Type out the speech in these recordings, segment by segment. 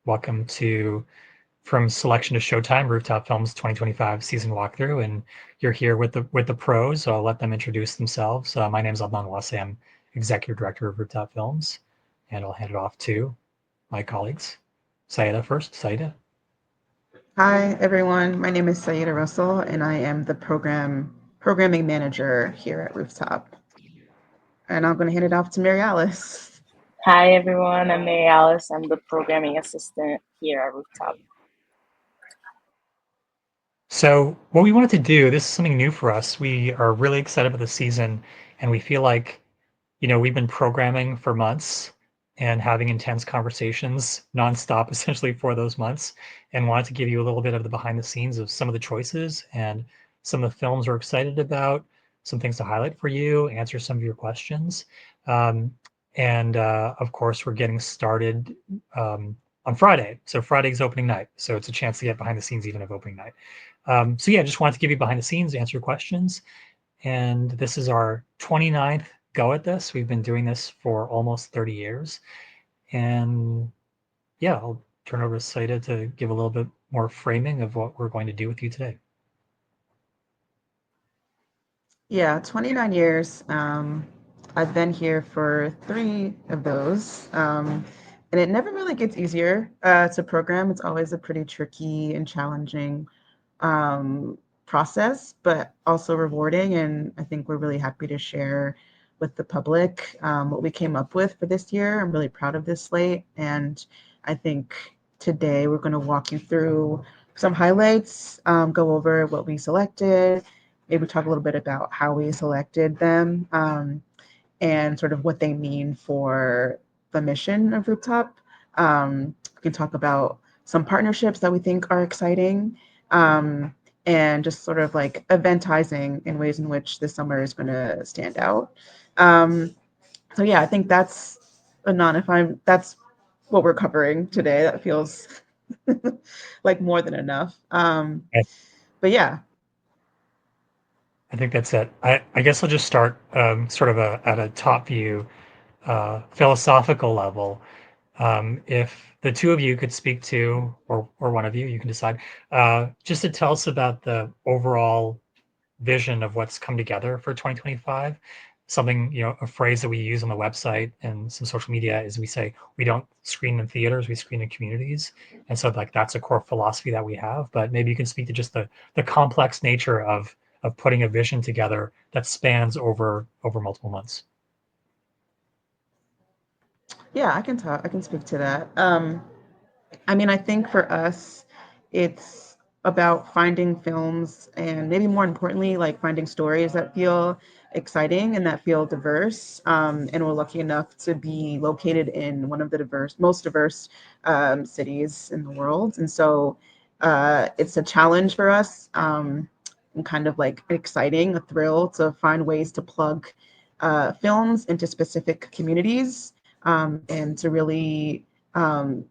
Welcome to From Selection to Showtime, Rooftop Films 2025 season walkthrough, and you're here with the pros, so I'll let them introduce themselves. My name is Adnaan Wasey. I'm Executive Director of Rooftop Films, and I'll hand it off to my colleagues. Saidah first. Saidah. Hi, everyone. My name is Saidah Russell, and I am the programming manager here at Rooftop. And I'm going to hand it off to Mariales. Hi everyone, I'm Mariales. I'm the Programming Assistant here at Rooftop. So what we wanted to do, this is something new for us. We are really excited about the season, and we feel like, we've been programming for months and having intense conversations nonstop essentially for those months, and wanted to give you a little bit of the behind the scenes of some of the choices and some of the films we're excited about, some things to highlight for you, answer some of your questions. And of course, we're getting started on Friday. So Friday's opening night. So it's a chance to get behind the scenes even of opening night. So yeah, just wanted to give you behind the scenes, answer questions. And this is our 29th go at this. We've been doing this for almost 30 years. And yeah, I'll turn over to Saidah to give a little bit more framing of what we're going to do with you today. Yeah, 29 years. I've been here for 3 of those. And it never really gets easier to program. It's always a pretty tricky and challenging process, but also rewarding. And I think we're really happy to share with the public what we came up with for this year. I'm really proud of this slate. And I think today we're going to walk you through some highlights, go over what we selected, maybe talk a little bit about how we selected them, and sort of what they mean for the mission of Rooftop. We can talk about some partnerships that we think are exciting, and just sort of like eventizing in ways in which this summer is going to stand out. So yeah, I think that's that's what we're covering today. That feels like more than enough. But yeah. I think that's it. I guess I'll just start sort of at a top view, philosophical level. If the two of you could speak to, or one of you, you can decide, just to tell us about the overall vision of what's come together for 2025. Something, a phrase that we use on the website and some social media is we say we don't screen in theaters, we screen in communities. And so like that's a core philosophy that we have. But maybe you can speak to just the complex nature of putting a vision together that spans over multiple months. Yeah, I can talk. I can speak to that. I mean, I think for us, it's about finding films and maybe more importantly, like finding stories that feel exciting and that feel diverse. And we're lucky enough to be located in one of the most diverse cities in the world. And so it's a challenge for us, and kind of like exciting, a thrill to find ways to plug films into specific communities, and to really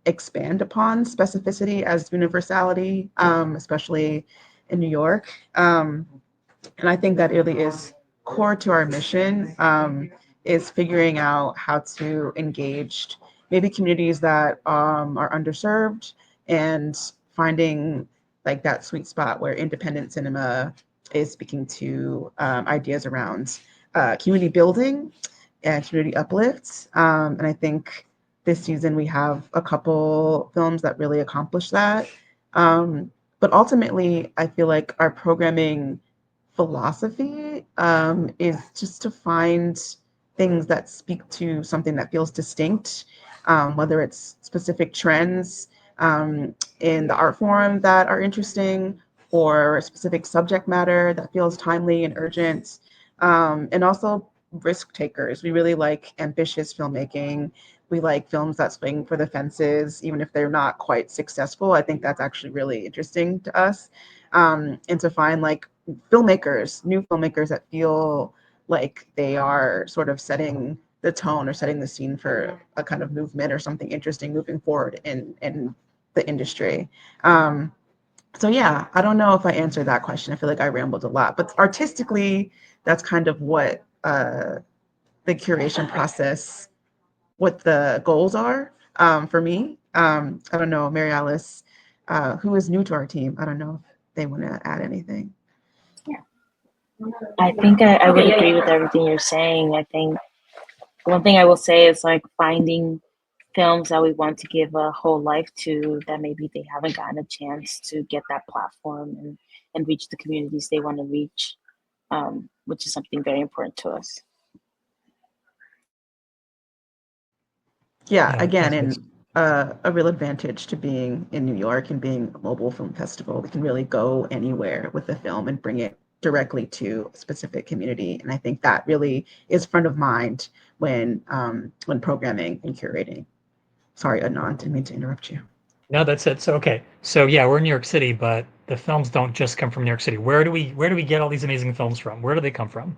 expand upon specificity as universality, especially in New York. And I think that really is core to our mission, is figuring out how to engage maybe communities that are underserved, and finding like that sweet spot where independent cinema is speaking to ideas around community building and community uplifts. And I think this season we have a couple films that really accomplish that. But ultimately, I feel like our programming philosophy is just to find things that speak to something that feels distinct, whether it's specific trends in the art form that are interesting, or a specific subject matter that feels timely and urgent, and also risk takers. We really like ambitious filmmaking. We like films that swing for the fences, even if they're not quite successful. I think that's actually really interesting to us. And to find like filmmakers, new filmmakers that feel like they are sort of setting the tone or setting the scene for a kind of movement or something interesting moving forward in the industry. So yeah, I don't know if I answered that question. I feel like I rambled a lot, but artistically, that's kind of what the curation process, what the goals are for me. I don't know, Mariales, who is new to our team. I don't know if they want to add anything. I think I would agree with everything you're saying. I think one thing I will say is like finding films that we want to give a whole life to that maybe they haven't gotten a chance to get that platform and reach the communities they want to reach, which is something very important to us. Yeah, Yeah, again, that's and a real advantage to being in New York and being a mobile film festival. We can really go anywhere with the film and bring it directly to a specific community. And I think that really is front of mind when programming and curating. Sorry, Adnan, didn't mean to interrupt you. no, that's it. So okay, so yeah, we're in New York City, but the films don't just come from New York City. Where do we get all these amazing films from? Where do they come from?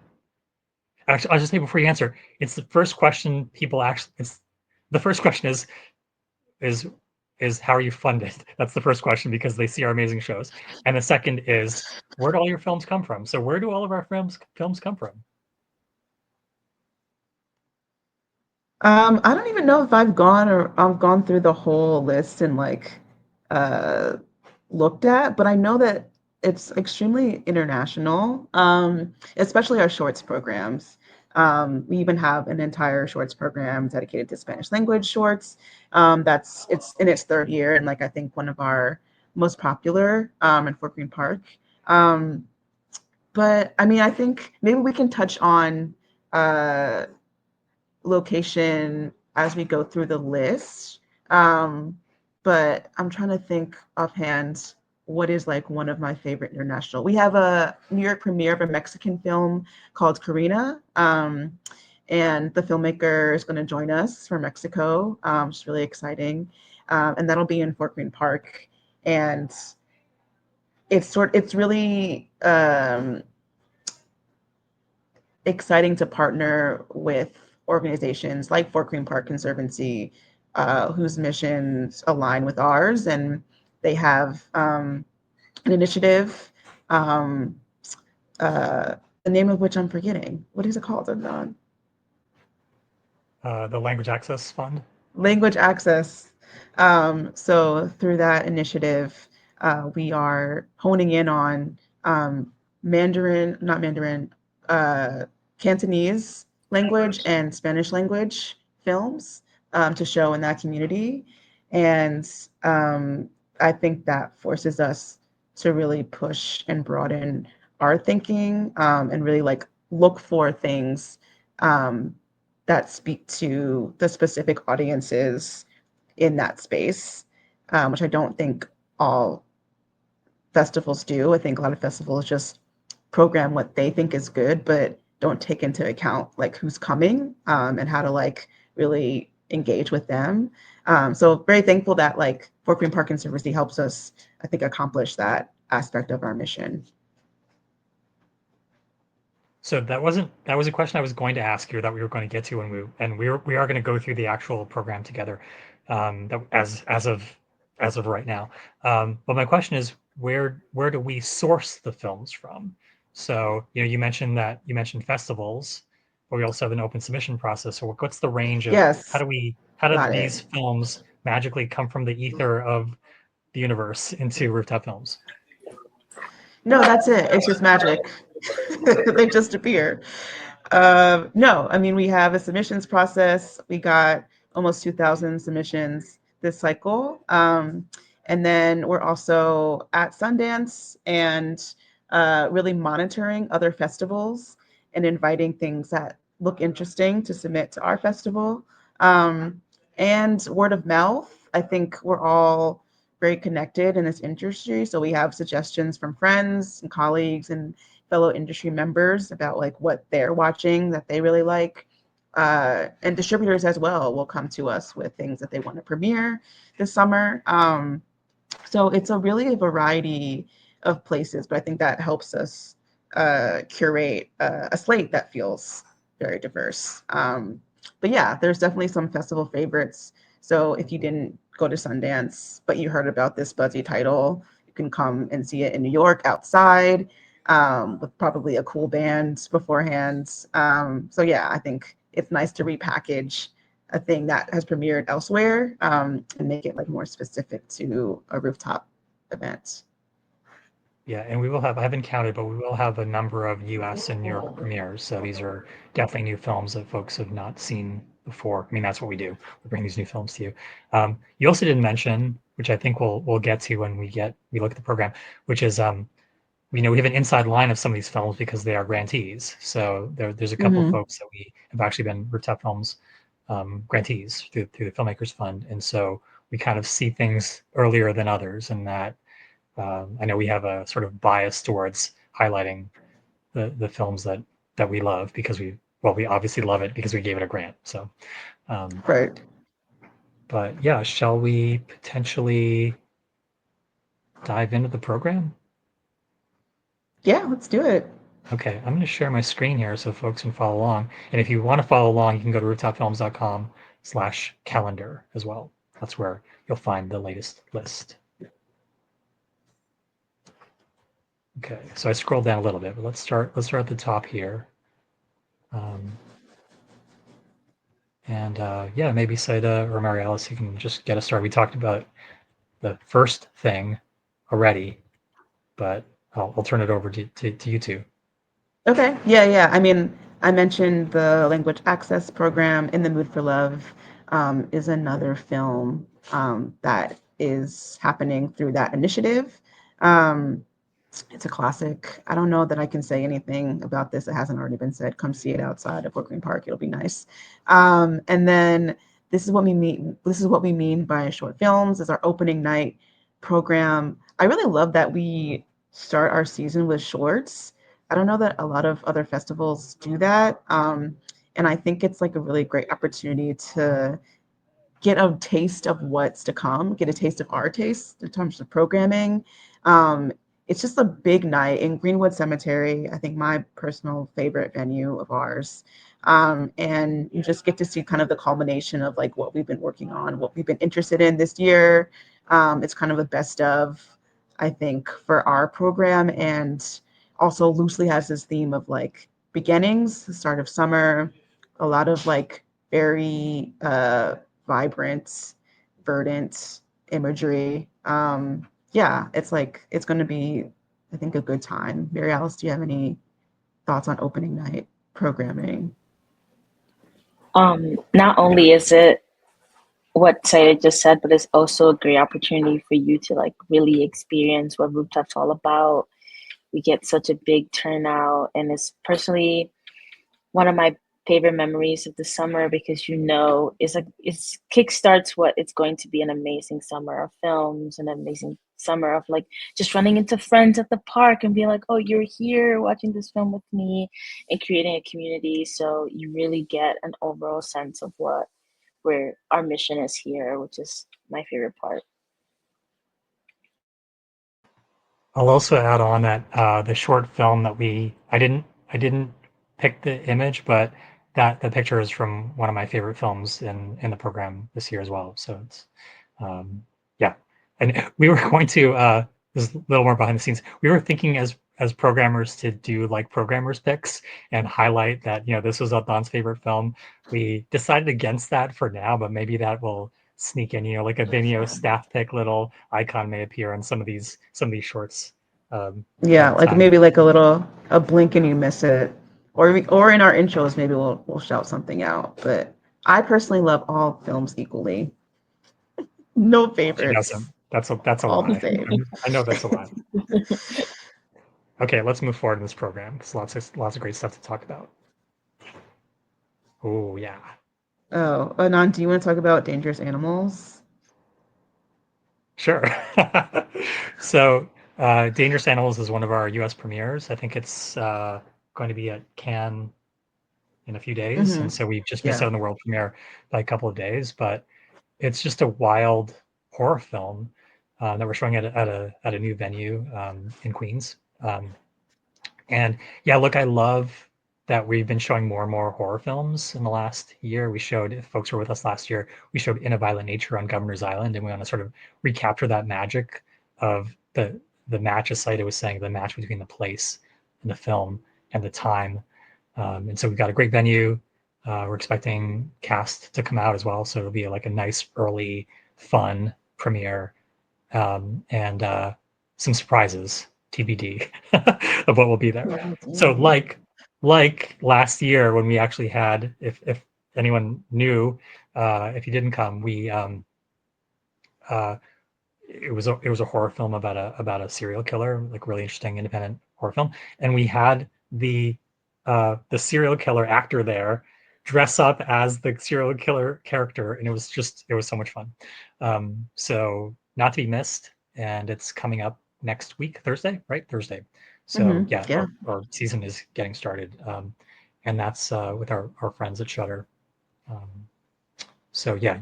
Actually, I'll just say before you answer, it's the first question people actually. It's the first question is is how are you funded? That's the first question because they see our amazing shows, and the second is where do all your films come from? So where do all of our films come from? I don't even know if I've gone through the whole list and like uh, looked at, but I know that it's extremely international, especially our shorts programs. We even have an entire shorts program dedicated to Spanish language shorts. It's in its third year, and like I think one of our most popular in Fort Greene Park. Um, but I mean, I think maybe we can touch on uh, location as we go through the list. Um, but I'm trying to think offhand what is like one of my favorite international. We have a New York premiere of a Mexican film called Karina. And the filmmaker is going to join us from Mexico. It's really exciting. And that'll be in Fort Greene Park. And it's really exciting to partner with organizations like Fort Greene Park Conservancy, whose missions align with ours, and they have an initiative, um, the name of which I'm forgetting. What is it called? The Language Access Fund. Language access. So through that initiative, we are honing in on not Mandarin, uh, Cantonese language and Spanish language films to show in that community. And I think that forces us to really push and broaden our thinking and really like look for things um, that speak to the specific audiences in that space, which I don't think all festivals do. I think a lot of festivals just program what they think is good, but don't take into account like who's coming and how to like really engage with them. So very thankful that like Fort Greene Park Conservancy helps us, I think, accomplish that aspect of our mission. So that was a question I was going to ask you that we were going to get to when we are going to go through the actual program together as of right now. But my question is where do we source the films from? So you mentioned festivals, but we also have an open submission process. So what's the range of Yes, how do got it. these films magically come from the ether of the universe into Rooftop Films? No, that's it. It's just magic. They just appear. No, I mean, we have a submissions process. We got almost 2,000 submissions this cycle. And then we're also at Sundance and really monitoring other festivals and inviting things that look interesting to submit to our festival. Um, and word of mouth, I think we're all very connected in this industry. So we have suggestions from friends and colleagues and fellow industry members about like what they're watching that they really like. And distributors as well will come to us with things that they want to premiere this summer. So it's a really a variety of places, but I think that helps us curate a slate that feels very diverse. But yeah, there's definitely some festival favorites. So if you didn't go to Sundance, but you heard about this buzzy title, you can come and see it in New York outside with probably a cool band beforehand. So yeah, I think it's nice to repackage a thing that has premiered elsewhere, and make it like more specific to a rooftop event. Yeah, and we will have, I haven't counted, but we will have a number of US and Europe premieres. So these are definitely new films that folks have not seen before. I mean, that's what we do. We bring these new films to you. You also didn't mention, which I think we'll get to when we look at the program, which is we have an inside line of some of these films because they are grantees. So there's a couple of Mm-hmm. folks that we have actually been Rooftop Films grantees through the Filmmakers Fund, and so we kind of see things earlier than others, and that I know we have a sort of bias towards highlighting the films that we love because we obviously love it because we gave it a grant. So, Right. but yeah, shall we potentially dive into the program? Yeah, let's do it. Okay, I'm going to share my screen here so folks can follow along. And if you want to follow along, you can go to rooftopfilms.com/calendar as well. That's where you'll find the latest list. Okay, so I scrolled down a little bit, but let's start at the top here. And yeah, maybe Saidah or Mariales, you can just get us started. We talked about the first thing already, but I'll turn it over to you two. Okay. Yeah. I mean, I mentioned the Language Access Program. In the Mood for Love is another film that is happening through that initiative. Um, it's a classic. I don't know that I can say anything about this that hasn't already been said. Come see it outside of Fort Greene Park. It'll be nice. And then this is what we mean. This is what we mean by short films. Is our opening night program. I really love that we start our season with shorts. I don't know that a lot of other festivals do that. And I think it's like a really great opportunity to get a taste of what's to come, get a taste of our taste in terms of programming. It's just a big night in Greenwood Cemetery, I think my personal favorite venue of ours. And you just get to see kind of the culmination of like what we've been working on, what we've been interested in this year. It's kind of a best of, I think, for our program, and also loosely has this theme of like beginnings, the start of summer, a lot of like very vibrant, verdant imagery. Yeah, it's like it's going to be, I think, a good time. Mary Alice, do you have any thoughts on opening night programming? Not only is it what Saida just said, but it's also a great opportunity for you to like really experience what Rooftop's all about. We get such a big turnout, and it's personally one of my favorite memories of the summer because it's kickstarts what it's going to be an amazing summer of films, an amazing summer of like just running into friends at the park and being like, oh, you're here watching this film with me, and creating a community. So you really get an overall sense of where our mission is here, which is my favorite part. I'll also add on that the short film that I didn't pick the image, but that the picture is from one of my favorite films in the program this year as well. So it's yeah, and we were going to this is a little more behind the scenes. We were thinking as programmers to do like programmers picks and highlight that this was Adnaan's favorite film. We decided against that for now, but maybe that will sneak in, like a Vimeo staff pick little icon may appear on some of these shorts Yeah, over like time. maybe like a blink and you miss it, or in our intros maybe we'll shout something out. But I personally love all films equally. No She doesn't. favorites, That's a all the lie. same. I know that's a lie. Okay, let's move forward in this program because lots of great stuff to talk about. Oh yeah, Oh, Anand, do you want to talk about dangerous animals? sure. So, Dangerous Animals is one of our U.S. premieres. I think it's going to be at Cannes in a few days, and Mm-hmm. so we've just missed Yeah. out on the world premiere by a couple of days. But it's just a wild horror film that we're showing at a new venue in Queens. And yeah, look, I love that we've been showing more and more horror films in the last year. We showed, if folks were with us last year, we showed In a Violent Nature on Governor's Island, and we want to sort of recapture that magic of the match, as Saida was saying, the match between the place and the film and the time. And so we've got a great venue. We're expecting cast to come out as well, so it'll be like a nice early fun premiere, and some surprises TBD of what will be there. So like last year when we actually had, if anyone knew, if you didn't come, we uh, it was a horror film about a serial killer, like really interesting independent horror film, and we had the serial killer actor there dress up as the serial killer character, and it was so much fun. So not to be missed, and it's coming up next week, Thursday, right? Thursday. So yeah, Yeah. our season is getting started, and that's with our friends at Shudder. Um, so yeah,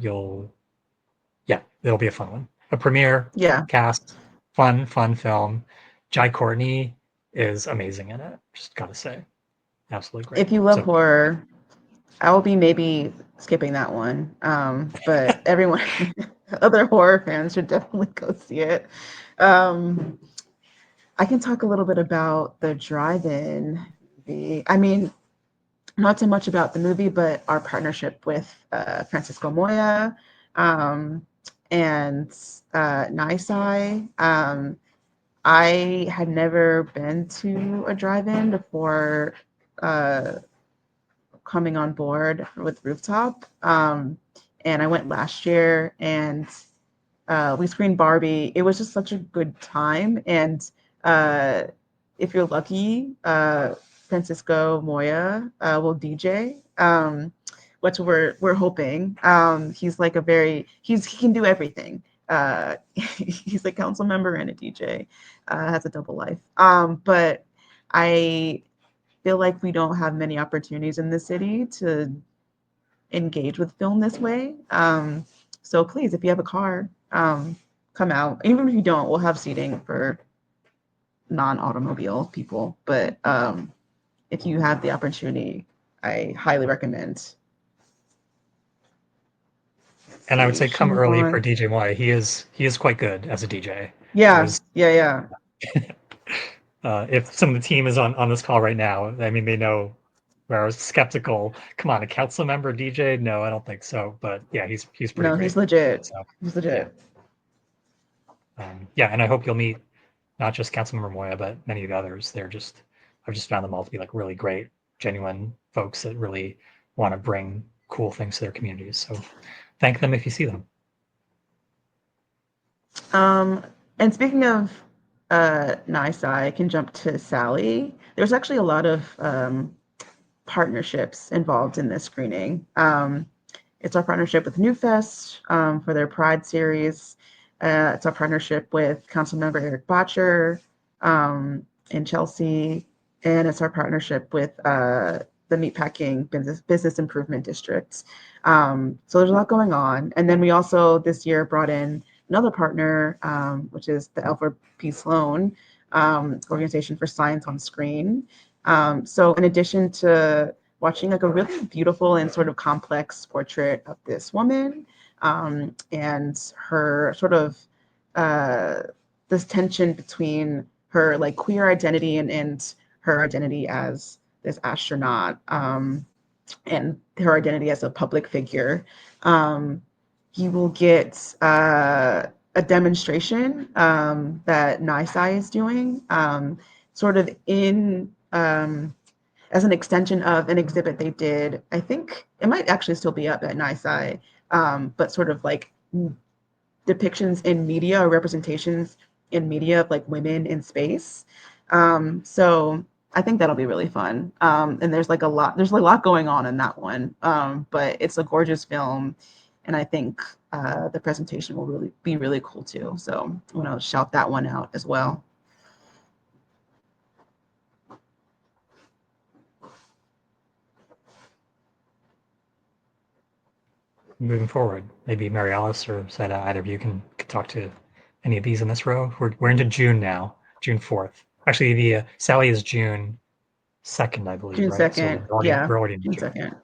it'll be a fun one. A premiere Yeah. cast, fun film. Jai Courtney is amazing in it. Just gotta say, absolutely great. If you love So horror, I will be maybe skipping that one. But everyone, other horror fans should definitely go see it. Um, I can talk a little bit about the drive-in movie. I mean, not so much about the movie, but our partnership with Francisco Moya and Nisai. I had never been to a drive-in before uh, coming on board with Rooftop. And I went last year and we screened Barbie. It was just such a good time. And uh, if you're lucky, Francisco Moya will DJ, which we're hoping. He's like he can do everything. He's a council member and a DJ. Has a double life. But I feel like we don't have many opportunities in the city to engage with film this way. So please, if you have a car, come out. Even if you don't, we'll have seating for non-automobile people. But if you have the opportunity, I highly recommend. and I would say come Should early for on. DJ Moy. He is quite good as a DJ. I Yeah, was yeah. if some of the team is on this call right now, I mean they know where I was skeptical. Come on, a council member DJ? No, I don't think so. But yeah, he's pretty No, great. he's legit. So He's yeah, legit. yeah, and I hope you'll meet not just Councilmember Moya, but many of the others. I've just found them all to be like really great, genuine folks that really want to bring cool things to their communities. So thank them if you see them. And speaking of Nice Eye, I can jump to Sally. There's actually a lot of partnerships involved in this screening. It's our partnership with Newfest for their Pride series. It's our partnership with Councilmember Eric Botcher in Chelsea, and it's our partnership with the Meatpacking Business Improvement District. So there's a lot going on. And then we also this year brought in another partner, which is the Alfred P. Sloan Organization for Science on Screen. So in addition to watching like a really beautiful and sort of complex portrait of this woman and her sort of this tension between her like queer identity and her identity as this astronaut and her identity as a public figure. You will get a demonstration that NISI is doing, sort of in as an extension of an exhibit they did. I think it might actually still be up at NISI, but sort of like depictions in media or representations in media of like women in space. So I think that'll be really fun. And there's a lot going on in that one. But it's a gorgeous film. And I think the presentation will really be really cool too. So I want to shout that one out as well. Moving forward, maybe Mariales or Saidah, either of you can talk to any of these in this row. We're into June now, June 4th. Actually, the Sally is June 2nd, I believe, June right? So 2nd. we're already in June June. 2nd.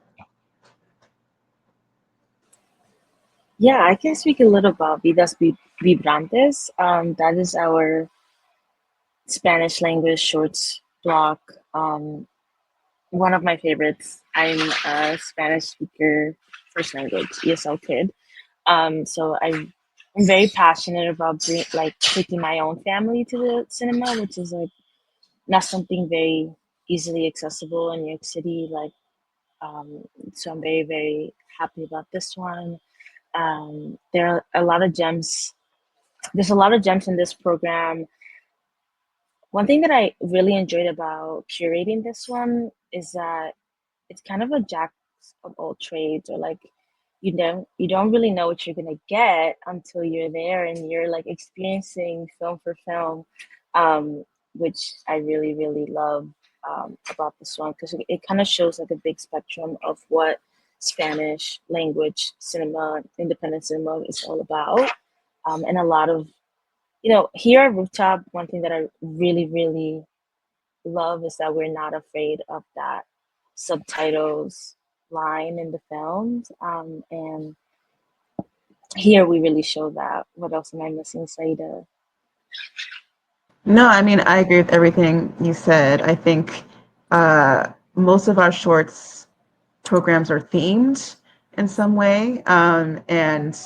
Yeah, I can speak a little about Vidas Vibrantes. That is our Spanish language shorts block one of my favorites. I'm a Spanish speaker, first language ESL kid. So I'm very passionate about taking my own family to the cinema, which is like not something very easily accessible in New York City. So I'm very, very happy about this one. There are a lot of gems. There's a lot of gems in this program. One thing that I really enjoyed about curating this one is that it's kind of a jack of all trades, or like you don't really know what you're gonna get until you're there and you're like experiencing film for film, um, which I really really love about this one, because it kind of shows like a big spectrum of what Spanish language cinema, independent cinema is all about, and a lot of here at Rooftop, one thing that I really really love is that we're not afraid of that subtitles line in the films. And here we really show that. What else am I missing, Saida? No, I mean, I agree with everything you said. I think most of our shorts programs are themed in some way. And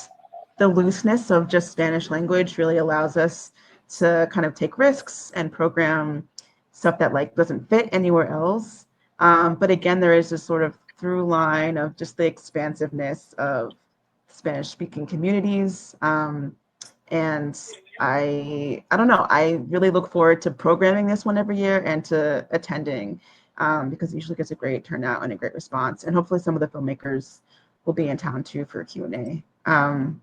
the looseness of just Spanish language really allows us to kind of take risks and program stuff that like doesn't fit anywhere else. But again, there is this sort of through line of just the expansiveness of Spanish speaking communities. And I don't know, I really look forward to programming this one every year and to attending, because it usually gets a great turnout and a great response. And hopefully some of the filmmakers will be in town too for Q&A. And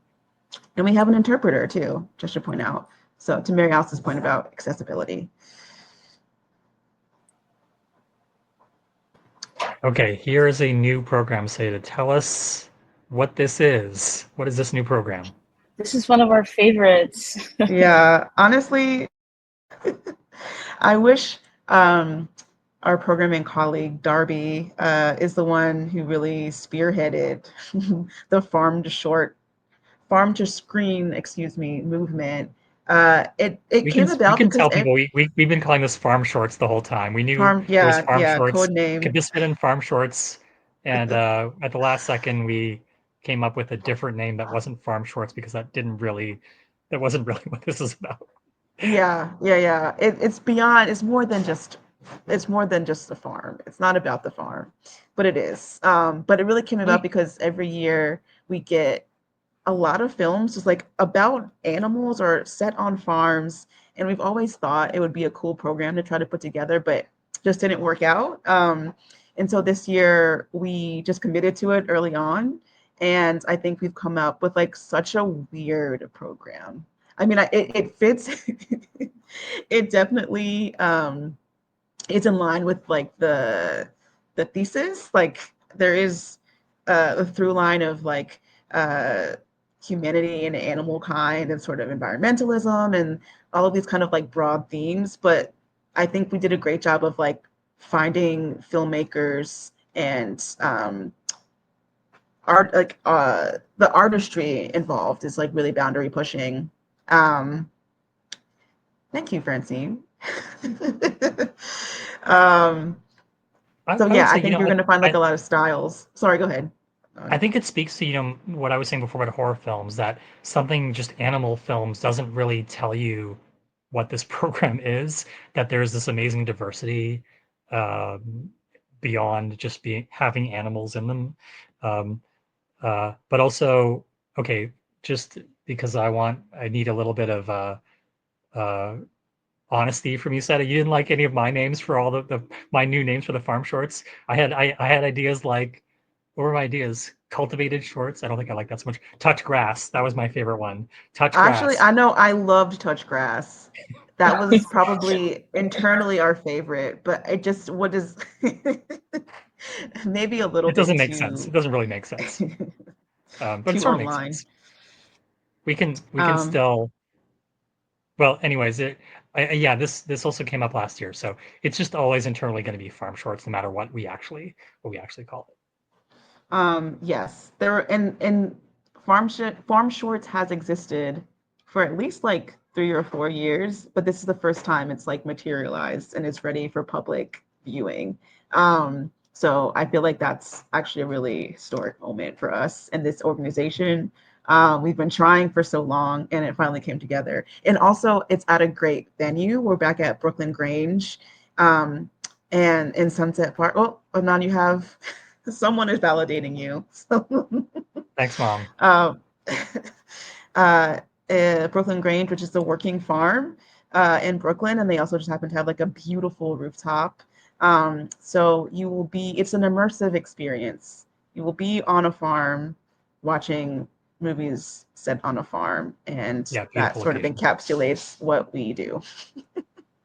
we have an interpreter too, just to point out. So to Mary Alice's point about accessibility. Okay, here is a new program, Saida. Tell us what this is. What is this new program? This is one of our favorites. Yeah, honestly, I wish our programming colleague Darby is the one who really spearheaded the farm to screen, excuse me, movement. It came We about can because tell people we've been calling this farm shorts the whole time. We knew farm, it was yeah, farm yeah, shorts. code name. Could this fit in farm shorts? And at the last second, we came up with a different name that wasn't farm shorts because that wasn't really what this is about. Yeah, yeah, yeah. It's beyond. It's more than just. It's more than just the farm. It's not about the farm, but it is. But it really came about because every year we get a lot of films just like about animals or set on farms, and we've always thought it would be a cool program to try to put together, but just didn't work out. And so this year we just committed to it early on, and I think we've come up with like such a weird program. I mean, it fits. It definitely is in line with like the thesis. Like there is a through line of like uh, humanity and animal kind and sort of environmentalism and all of these kind of like broad themes. But I think we did a great job of like finding filmmakers and art, like the artistry involved is like really boundary pushing. Um, Thank you, Francine. um, so I would yeah, I say, think you're going to find like a lot of styles. Sorry, go ahead. I think it speaks to, what I was saying before about horror films, that something just animal films doesn't really tell you what this program is, that there's this amazing diversity um, beyond just being having animals in them. Um, but also, okay, just because I need a little bit of uh, honesty from you, Seta. You didn't like any of my names for all my new names for the farm shorts. I had ideas like, what were my ideas? Cultivated shorts. I don't think I like that so much. Touch grass. That was my favorite one. Touch Actually, grass. I know I loved Touch Grass. That was probably internally our favorite, but it just what is maybe a little It bit doesn't make sense. It too doesn't really make sense. But it too sort of makes online. sense. We can Um, still, well, anyways, yeah, this also came up last year, so it's just always internally going to be farm shorts, no matter what we actually call it. yes, there were and farm shorts has existed for at least like 3 or 4 years, but this is the first time it's like materialized and it's ready for public viewing. So I feel like that's actually a really historic moment for us and this organization. We've been trying for so long, and it finally came together. And also, it's at a great venue. We're back at Brooklyn Grange, um, and in Sunset Park. Oh, Adnan, you have someone is validating you. So, Thanks, Mom. um, uh, Brooklyn Grange, which is the working farm in Brooklyn, and they also just happen to have like a beautiful rooftop. So you will be, it's an immersive experience. You will be on a farm watching movies set on a farm, and Yeah, that beautiful sort of location. encapsulates what we do.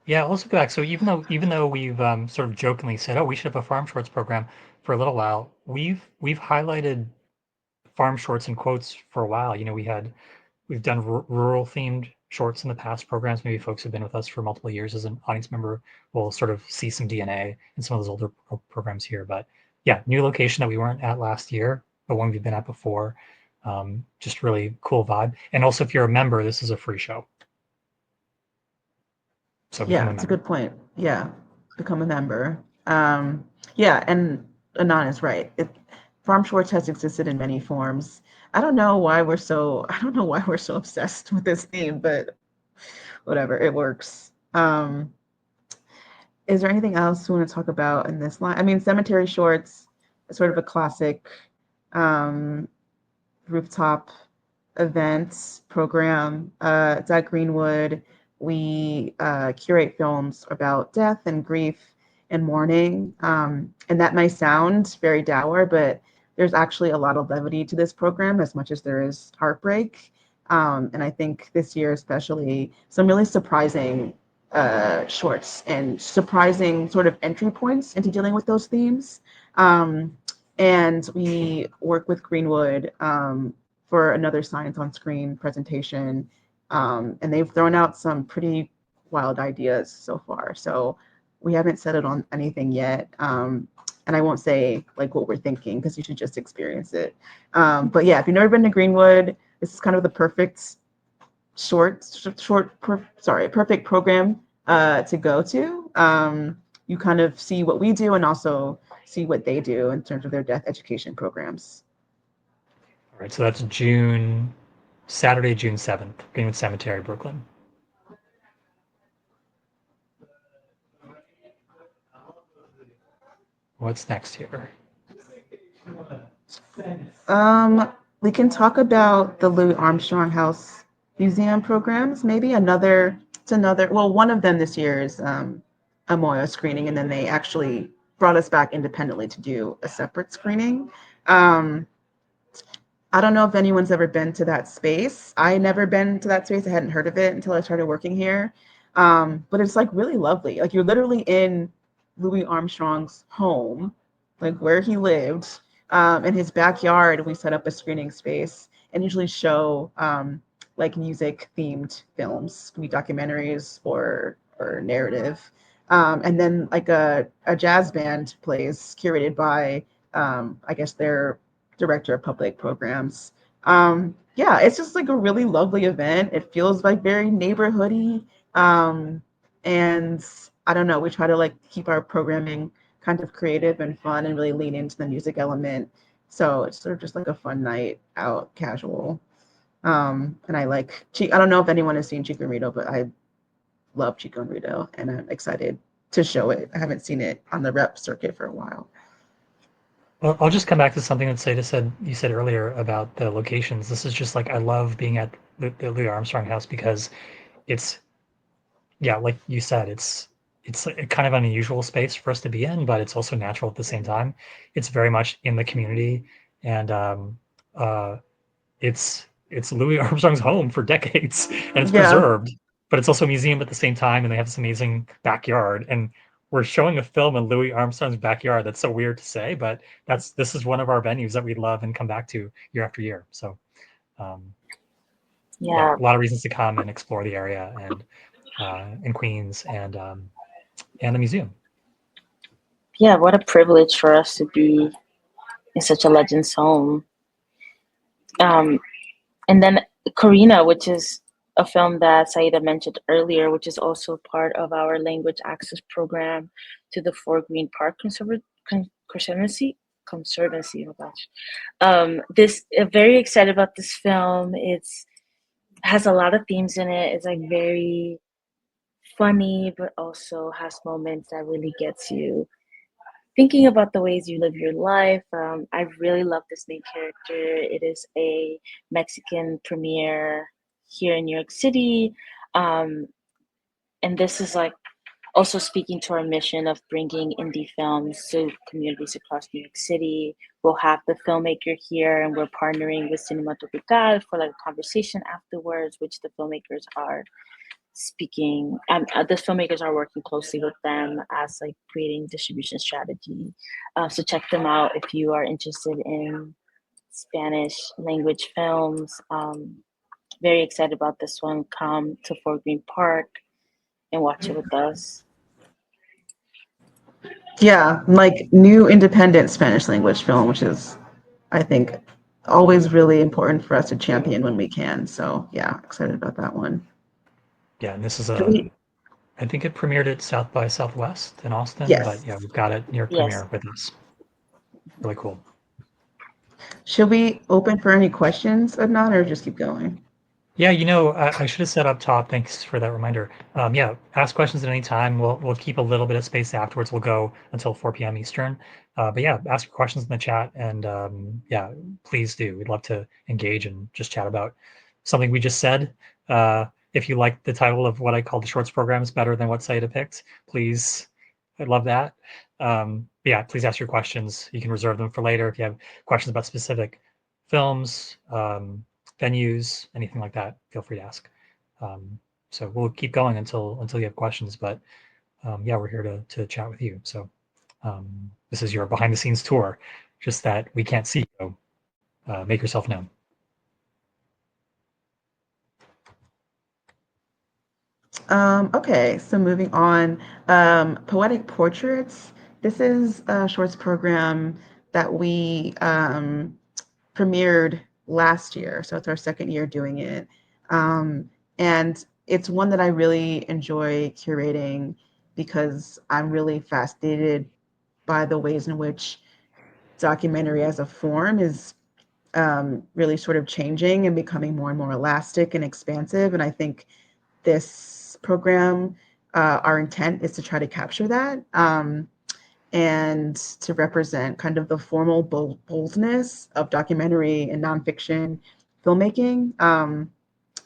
Yeah, also go back. So even though we've sort of jokingly said, oh, we should have a farm shorts program for a little while, we've highlighted farm shorts in quotes for a while. We've done rural themed shorts in the past programs. Maybe folks who've been with us for multiple years as an audience member will sort of see some DNA in some of those older programs here. But yeah, new location that we weren't at last year, but one we've been at before. Just really cool vibe. And also, if you're a member, this is a free show. So become Yeah, a it's a member. good point. Yeah, become a member. Yeah, and Anon is right. Farm Schwartz has existed in many forms. I don't know why we're so obsessed with this theme, but whatever, it works. Is there anything else we want to talk about in this line? I mean, Cemetery Shorts is sort of a classic um, rooftop event program. It's at Greenwood. We curate films about death and grief and mourning. And that might sound very dour, but there's actually a lot of levity to this program as much as there is heartbreak. And I think this year, especially, some really surprising shorts and surprising sort of entry points into dealing with those themes. Um, and we work with Greenwood for another Science on Screen presentation. And they've thrown out some pretty wild ideas so far. So we haven't settled on anything yet. And I won't say like what we're thinking because you should just experience it. But yeah, if you've never been to Greenwood, this is kind of the perfect perfect program to go to. You kind of see what we do and also see what they do in terms of their death education programs. All right, so that's Saturday, June 7th, Greenwood Cemetery, Brooklyn. What's next here? We can talk about the Louis Armstrong House Museum programs. Maybe well, one of them this year is a Moya screening, and then they actually brought us back independently to do a separate screening. Um, I don't know if anyone's ever been to that space. I had never been to that space. I hadn't heard of it until I started working here. But it's like really lovely. Like you're literally in Louis Armstrong's home, like where he lived. In his backyard, we set up a screening space and usually show like music themed films, can be documentaries or narrative. And then like a jazz band plays curated by I guess their director of public programs. Yeah, it's just like a really lovely event. It feels like very neighborhoody. And I don't know, we try to like keep our programming kind of creative and fun and really lean into the music element. So it's sort of just like a fun night out, casual. And I don't know if anyone has seen Chico and Rito, but I love Chico and Rito and I'm excited to show it. I haven't seen it on the rep circuit for a while. Well, I'll just come back to something that you said earlier about the locations. This is just like I love being at the Louis Armstrong House because it's yeah, like you said, it's a kind of an unusual space for us to be in, but it's also natural at the same time. It's very much in the community, and uh, it's Louis Armstrong's home for decades, and it's Yeah. preserved, but it's also a museum at the same time, and they have this amazing backyard. And we're showing a film in Louis Armstrong's backyard. That's so weird to say, but this is one of our venues that we love and come back to year after year. So um, yeah, Yeah, a lot of reasons to come and explore the area and in Queens and the museum. yeah. What a privilege for us to be in such a legend's home. Um, and then Karina, which is a film that Saida mentioned earlier, which is also part of our language access program to the Fort Greene Park Conservancy. Oh gosh. This very excited about this film. It's has a lot of themes in it. It's like very funny, but also has moments that really gets you thinking about the ways you live your life. I really love this main character. It is a Mexican premiere here in New York City. Um, and this is like also speaking to our mission of bringing indie films to communities across New York City. We'll have the filmmaker here, and we're partnering with Cinema Tropical for like a conversation afterwards, which the filmmakers are speaking. The filmmakers are working closely with them as like creating distribution strategy. So check them out if you are interested in Spanish language films. Very excited about this one. Come to Fort Greene Park and watch it with us. Yeah, like new independent Spanish language film, which is, I think, always really important for us to champion when we can. So yeah, excited about that one. Yeah, and this is Should we? I think it premiered at South by Southwest in Austin, but Yes. yeah, we've got it near Yes. premiere with us. Really cool. Should we open for any questions, Adnan, or just keep going? Yeah, I should have said up top. Thanks for that reminder. Yeah, ask questions at any time. We'll keep a little bit of space afterwards. We'll go until 4 p.m. Eastern. But yeah, ask your questions in the chat, and yeah, please do. We'd love to engage and just chat about something we just said. If you like the title of what I call the shorts programs better than what Saida picked, please, I'd love that. But yeah, please ask your questions. You can reserve them for later if you have questions about specific films. Venues, anything like that, feel free to ask. So we'll keep going until you have questions, but yeah, we're here to chat with you. So this is your behind the scenes tour, just that we can't see you. Make yourself known. Okay, so moving on. Poetic Portraits. This is a shorts program that we premiered last year. So it's our second year doing it. And it's one that I really enjoy curating because I'm really fascinated by the ways in which documentary as a form is really sort of changing and becoming more and more elastic and expansive. And I think this program, our intent is to try to capture that and to represent kind of the formal boldness of documentary and nonfiction filmmaking.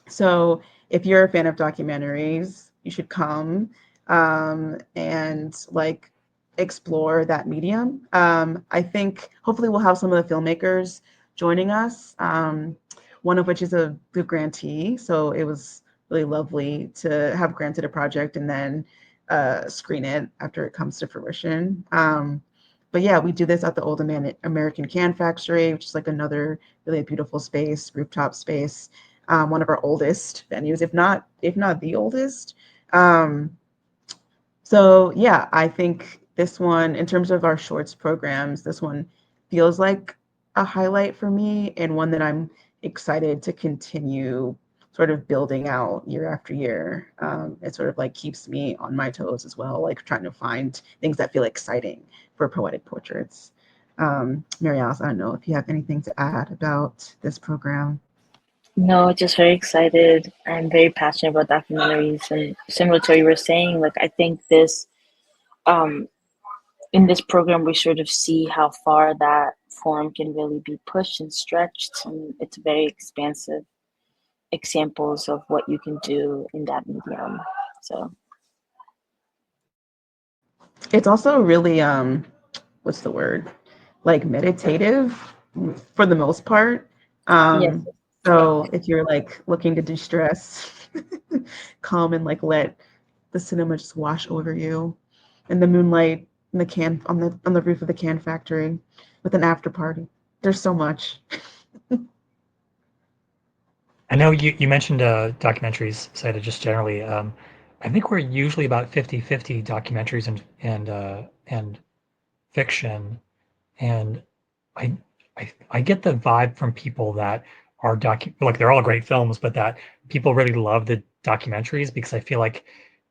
So if you're a fan of documentaries, you should come and like explore that medium. I think hopefully we'll have some of the filmmakers joining us, one of which is a good grantee. So it was really lovely to have granted a project and then screen it after it comes to fruition. But yeah, we do this at the Old American Can Factory, which is like another really beautiful space, rooftop space, one of our oldest venues, if not the oldest. So yeah, I think this one, in terms of our shorts programs, this one feels like a highlight for me and one that I'm excited to continue sort of building out year after year. It sort of like keeps me on my toes as well, like trying to find things that feel exciting for Poetic Portraits. Mariales, I don't know if you have anything to add about this program. No, just very excited. I'm very passionate about documentaries, and similar to what you were saying, like I think this um in this program we sort of see how far that form can really be pushed and stretched, and it's very expansive examples of what you can do in that medium. So It's also really what's the word? Like meditative for the most part. yes, So if you're like looking to de-stress, come and like let the cinema just wash over you and the moonlight in the can on the roof of the can factory with an after party. There's so much. I know you mentioned documentaries, Saida, just generally. I think we're usually about 50-50 documentaries and fiction. And I, I get the vibe from people that are like they're all great films, but that people really love the documentaries because I feel like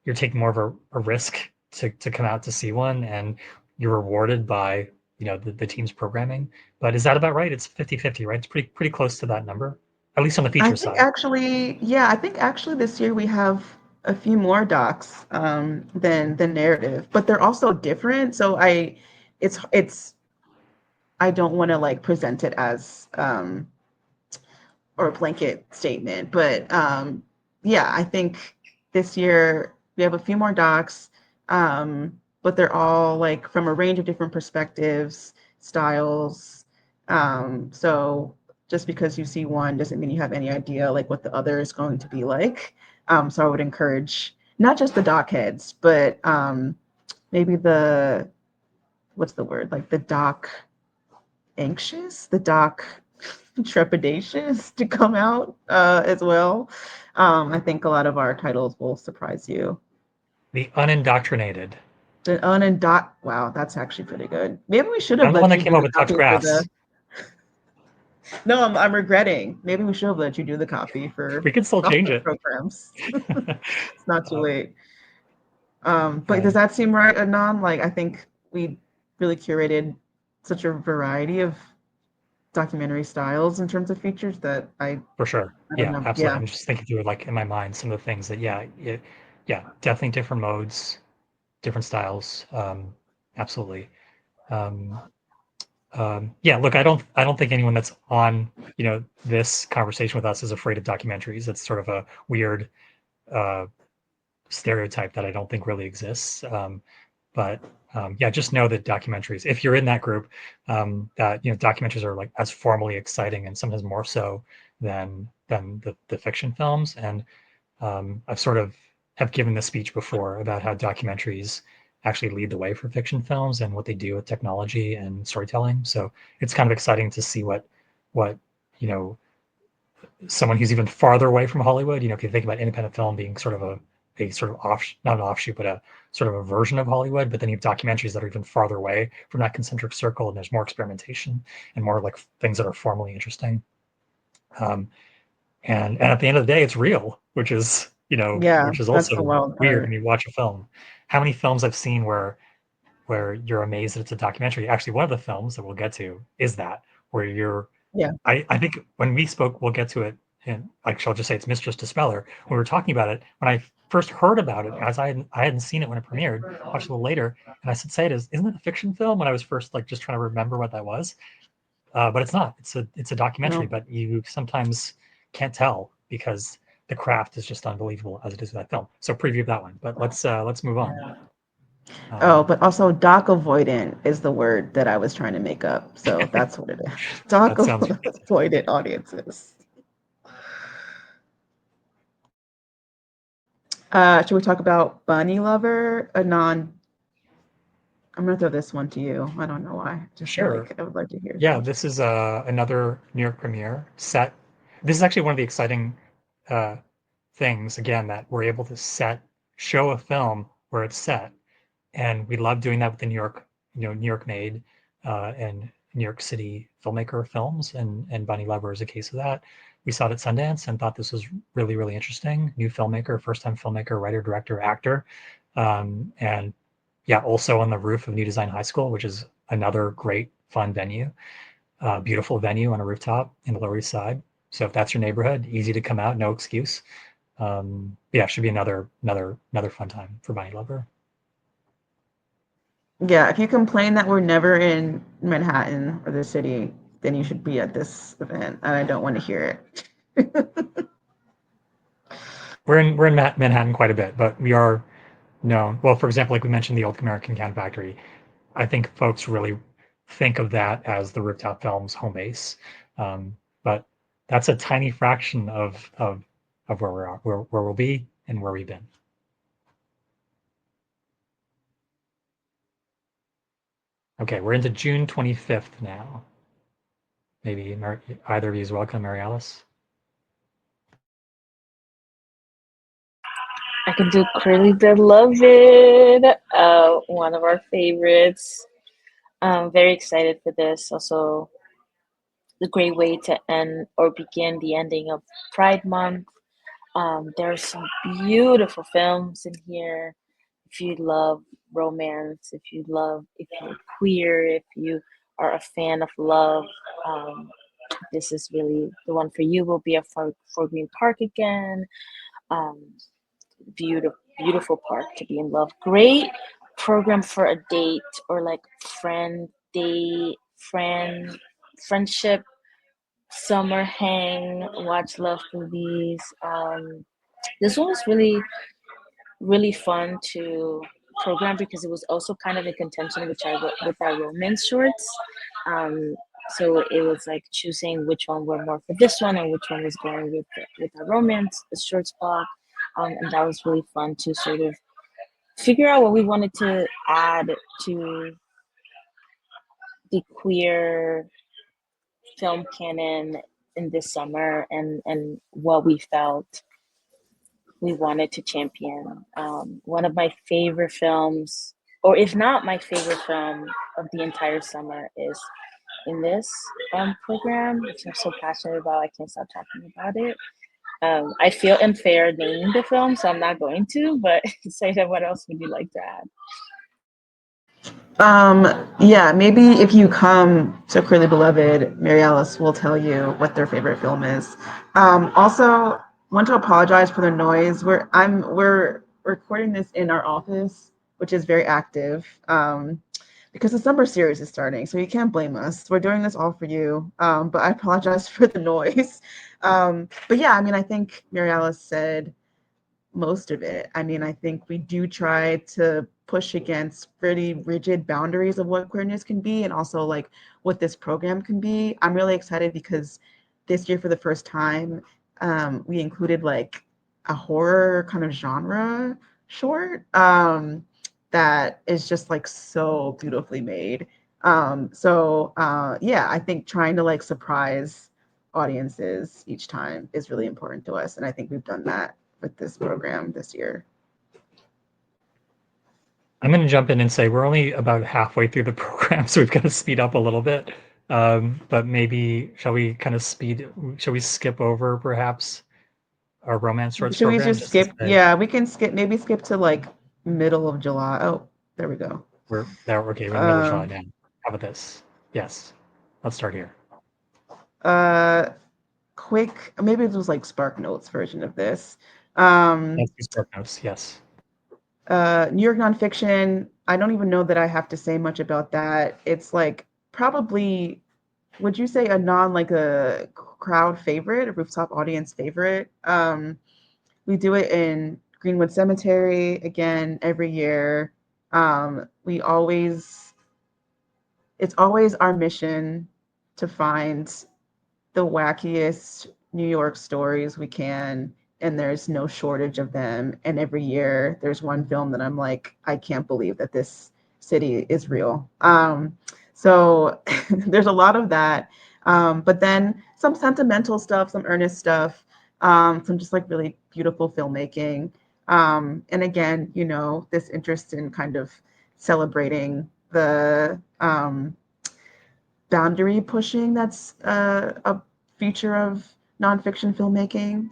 you're taking more of a risk to come out to see one, and you're rewarded by the team's programming. But is that about right? It's 50-50, right? It's pretty close to that number, at least on the I feature think side. actually, yeah, I think actually this year we have a few more docs than the narrative, but they're also different. So it's I don't want to like present it as or a blanket statement, but yeah, I think this year we have a few more docs, but they're all like from a range of different perspectives, styles. So just because you see one doesn't mean you have any idea like what the other is going to be like. So I would encourage not just the doc heads, but maybe the what's the word, like the doc anxious, the doc trepidatious to come out as well. I think a lot of our titles will surprise you. The unindoctrinated. The unindot. Wow, that's actually pretty good. Maybe we should have I'm the one let that you came do up the with touch copy for the. grass. No, I'm regretting. Maybe we should have let you do the copy for We can still change software it. programs. It's not too late. But Right. does that seem right, Adnan? Like I think we really curated such a variety of documentary styles in terms of features that For sure. I don't Yeah, know. absolutely. Yeah. I'm just thinking through like in my mind some of the things that yeah, definitely different modes, different styles. Absolutely. Um, yeah, look, I don't think anyone that's on, this conversation with us is afraid of documentaries. It's sort of a weird uh, stereotype that I don't think really exists. But yeah, just know that documentaries, if you're in that group, that documentaries are like as formally exciting and sometimes more so than the fiction films. And I've sort of have given this speech before about how documentaries actually lead the way for fiction films and what they do with technology and storytelling. So it's kind of exciting to see what you know someone who's even farther away from Hollywood. If you think about independent film being sort of a sort of not an offshoot, but a sort of a version of Hollywood. But then you have documentaries that are even farther away from that concentric circle, and there's more experimentation and more like things that are formally interesting. Um, and at the end of the day, it's real, Yeah, which is that's the also wild weird when part. you watch a film. How many films I've seen where you're amazed that it's a documentary. Actually, one of the films that we'll get to is that where you're Yeah. I think when we spoke, we'll get to it, and like I'll just say it's Mistress Dispeller. When we were talking about it, when I first heard about it, as I hadn't seen it when it premiered, watched it a little later, and I said, "Say it is, isn't it a fiction film?" When I was first like just trying to remember what that was, but it's not. It's a documentary, No. but you sometimes can't tell because the craft is just unbelievable as it is with that film. So preview of that one, but let's move on. Oh, Um, but also doc avoidant is the word that I was trying to make up. So that's what it is. Doc that sounds avoidant audiences. Should we talk about Bunny Lover? Anon, I'm gonna throw this one to you. I don't know why. I just feel sure. like I would like to hear your Yeah, thoughts. this is another New York premiere set. This is actually one of the exciting uh, things, again, that we're able to show a film where it's set, and we love doing that with the New York, New York made and New York City filmmaker films, and Bunny Lover is a case of that. We saw it at Sundance and thought this was really, really interesting. New filmmaker, first time filmmaker, writer, director, actor, and yeah, also on the roof of New Design High School, which is another great fun venue, beautiful venue on a rooftop in the Lower East Side. So if that's your neighborhood, easy to come out, no excuse. Yeah, should be another fun time for Bunny Lover. Yeah, if you complain that we're never in Manhattan or the city, then you should be at this event, and I don't want to hear it. We're in Manhattan quite a bit, but we are known. Well, for example, like we mentioned, the Old American Can Factory. I think folks really think of that as the Rooftop Films home base, but that's a tiny fraction of where we're at, where we'll be, and where we've been. Okay, we're into June 25th now. Maybe either of you is welcome, Mariales. I can do Curly Beloved, one of our favorites. Very excited for this. Also, a great way to end or begin the ending of Pride Month. There are some beautiful films in here. if you love romance, if you're queer, if you are a fan of love, um, this is really the one for you. Will be a for Green Park again. Um, beautiful park to be in love. Great program for a date or like friendship summer hang, watch love movies. This one was really fun to program because it was also kind of in contention with our romance shorts. Um, so it was like choosing which one were more for this one and which one was going with our romance the shorts block. And that was really fun to sort of figure out what we wanted to add to the queer film canon in this summer and what we felt we wanted to champion. One of my favorite films, or if not my favorite film of the entire summer, is in this program, which I'm so passionate about. I can't stop talking about it. I feel unfair naming the film, so I'm not going to. But Saida, what else would you like to add? Yeah, maybe if you come to Queerly Beloved, Mariales will tell you what their favorite film is. Also, want to apologize for the noise. We're recording this in our office, which is very active, because the summer series is starting, so you can't blame us. We're doing this all for you, but I apologize for the noise. But yeah, I mean, I think Mariales said most of it. I mean, I think we do try to push against pretty rigid boundaries of what queerness can be and also like what this program can be. I'm really excited because this year for the first time, we included like a horror kind of genre short that is just like so beautifully made. Yeah, I think trying to like surprise audiences each time is really important to us. And I think we've done that with this program this year. I'm going to jump in and say we're only about halfway through the program, so we've got to speed up a little bit. But maybe shall we skip over perhaps our romance shorts Should we program just just to skip? say Yeah, we can skip to like middle of July. Oh, there we go. we're there? Okay, we're in the middle of July Um, now. How about this? Yes, let's start here. uh, quick, maybe it was like Spark Notes version of this. Um, Let's do spark notes. Yes. New York nonfiction. I don't even know that I have to say much about that. It's like probably, would you say like a crowd favorite, a rooftop audience favorite? We do it in Greenwood Cemetery again every year. We always, it's always our mission to find the wackiest New York stories we can, and there's no shortage of them. And every year there's one film that I'm like, I can't believe that this city is real. So there's a lot of that. But then some sentimental stuff, some earnest stuff, some just like really beautiful filmmaking. And again, you know, this interest in kind of celebrating the boundary pushing that's a feature of nonfiction filmmaking,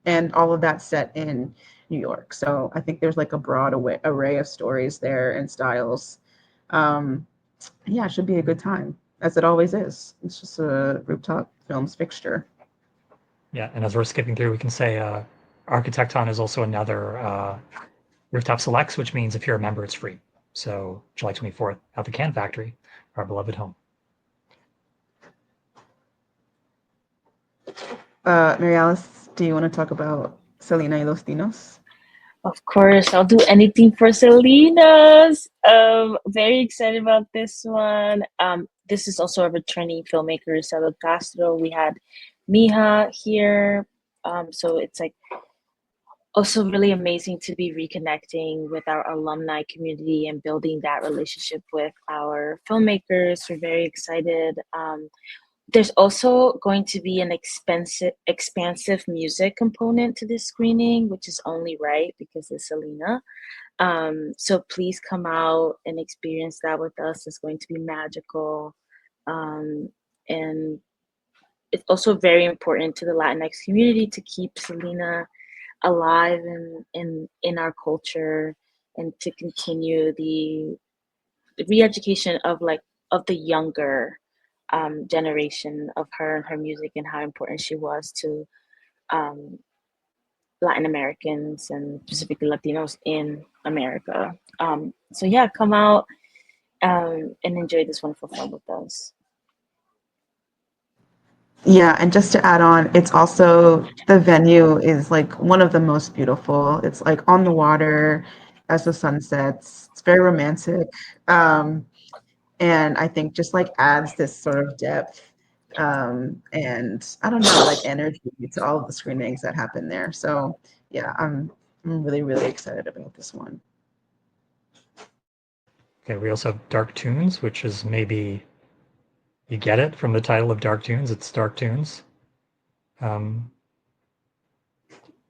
and all of that set in New York. So I think there's like a broad array of stories there and styles. Um, yeah, it should be a good time, as it always is. It's just a Rooftop Films fixture. Yeah, and as we're skipping through, we can say Architecton is also another rooftop selects, which means if you're a member, it's free. So July 24th at the Can Factory, our beloved home. Mariales, do you want to talk about Selena y los Dinos? Of course, I'll do anything for Selena's. Very excited about this one. This is also a returning filmmaker, Isabel Castro. We had Mija here. So it's like also really amazing to be reconnecting with our alumni community and building that relationship with our filmmakers. We're very excited. There's also going to be an expansive music component to this screening, which is only right because it's Selena. So please come out and experience that with us. It's going to be magical. And it's also very important to the Latinx community to keep Selena alive in our culture and to continue the re-education of the younger generation of her and her music and how important she was to um, Latin Americans and specifically Latinos in America. So yeah, come out and enjoy this wonderful film with us. Yeah, and just to add on, it's also the venue is like one of the most beautiful. It's like on the water as the sun sets. It's very romantic. Um, and I think just like adds this sort of depth and I don't know, like energy to all of the screenings that happen there. So yeah, I'm really, really excited about this one. Okay, we also have Dark Toons, which is maybe you get it from the title of Dark Toons. It's Dark Toons. Um,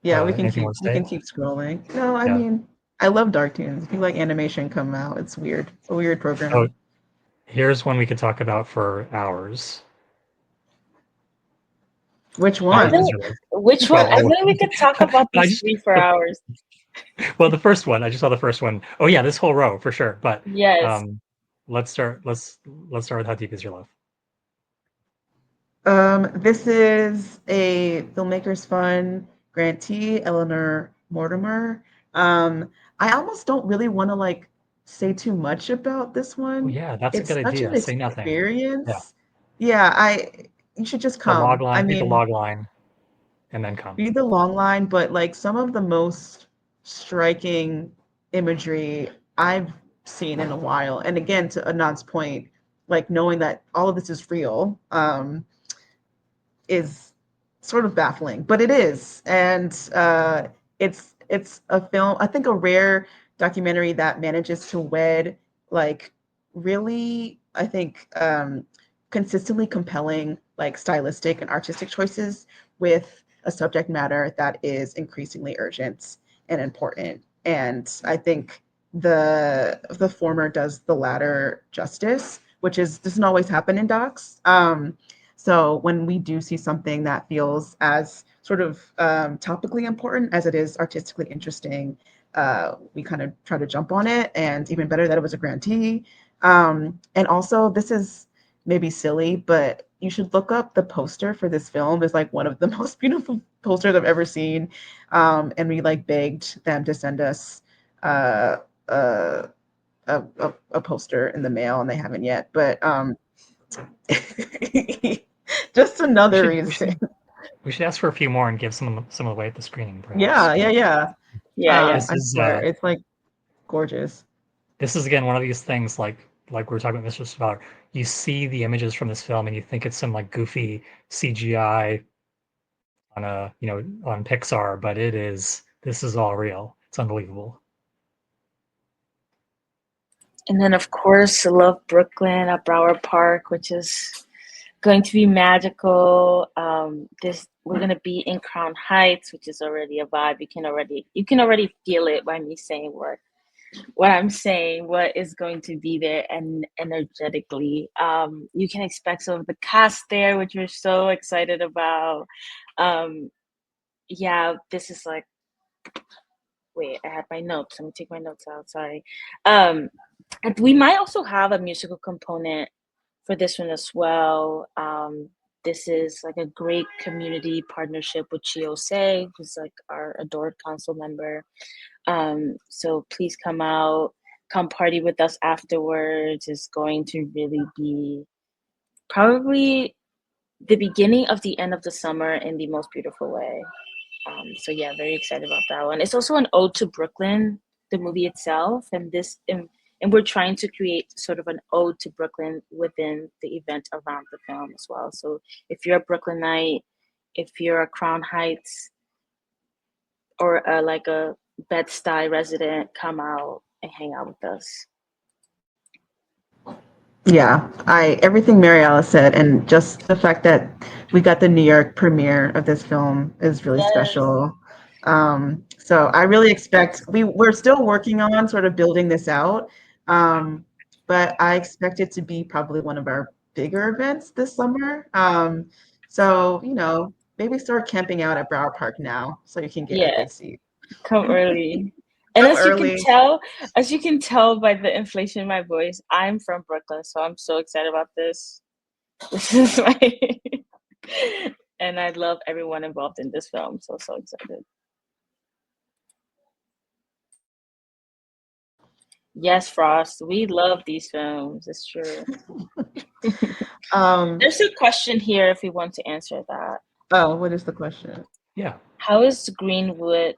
Yeah, anything you want to we say? can keep scrolling. No, I Yeah. mean, I love Darktoons. If you like animation, come out. It's weird. It's a weird Oh, program. here's one we could talk about for hours. Which How I deep is one? think your love? which one? Well, I all of think we them. could talk about But I these just three for hours. well, the first one. I just saw the first one. Oh yeah, this whole row for sure. But Yes. um, let's start with How Deep Is Your Love? This is a Filmmakers Fund grantee, Eleanor Mortimer. I almost don't really want to like say too much about this Oh one. yeah, that's a It's good such an idea. Say nothing. Yeah. experience. Yeah, you should just The log come. I line, read the mean, log line, and then come. read the long line, but like some of the most striking imagery I've seen in a while. And again, to Anand's point, like knowing that all of this is real, is sort of baffling, but it is. And it's a film, I think a rare documentary that manages to wed like really, I think consistently compelling like stylistic and artistic choices with a subject matter that is increasingly urgent and important. And I think the former does the latter justice, which is doesn't always happen in docs. So when we do see something that feels as sort of topically important as it is artistically interesting, we kind of try to jump on it. And even better that it was a grantee. And also, this is maybe silly, but you should look up the poster for this film. It's like one of the most beautiful posters I've ever seen. And we like begged them to send us uh, uh, a poster in the mail, and they haven't yet. But just We another should we reason. should we should ask for a few more and give some away at the screening, perhaps. Yeah, yeah, But yeah. Yeah, yeah. this I is swear, it's like gorgeous. this is again one of these things like we were talking about Mr. Scholar. You see the images from this film and you think it's some like goofy CGI on a on Pixar, but this is all real. It's unbelievable. And then of course, I love Brooklyn at Broward Park, which is going to be magical. This we're gonna be in Crown Heights, which is already a vibe. You can already feel it by me saying what I'm saying, what is going to be there and energetically. You can expect some of the cast there, which we're so excited about. Um, yeah, this is like, wait, I had my notes. Let me take my notes out. Sorry. Um, and we might also have a musical component for this one as well. This is like a great community partnership with Chiose, who's like our adored council member. So please come out, come party with us afterwards. It's going to really be probably the beginning of the end of the summer in the most beautiful way. So yeah, very excited about that one. It's also an ode to Brooklyn, the movie itself, and we're trying to create sort of an ode to Brooklyn within the event around the film as well. So if you're a Brooklynite, if you're a Crown Heights or like a Bed-Stuy resident, come out and hang out with us. Yeah, I everything Mariella said, and just the fact that we got the New York premiere of this film is really Yes. special. So I really expect we're still working on sort of building this out, but I expect it to be probably one of our bigger events this summer. So maybe start camping out at Brower Park now so you can get a Yeah, good seat. come early. And So early. as you can tell by the inflation in my voice, I'm from Brooklyn, so I'm so excited about this. This is my and I love everyone involved in this film. So excited. Yes, Frost, we love these films. It's true. Um, There's a question here if we want to answer that. oh, what is the question? Yeah. How is Greenwood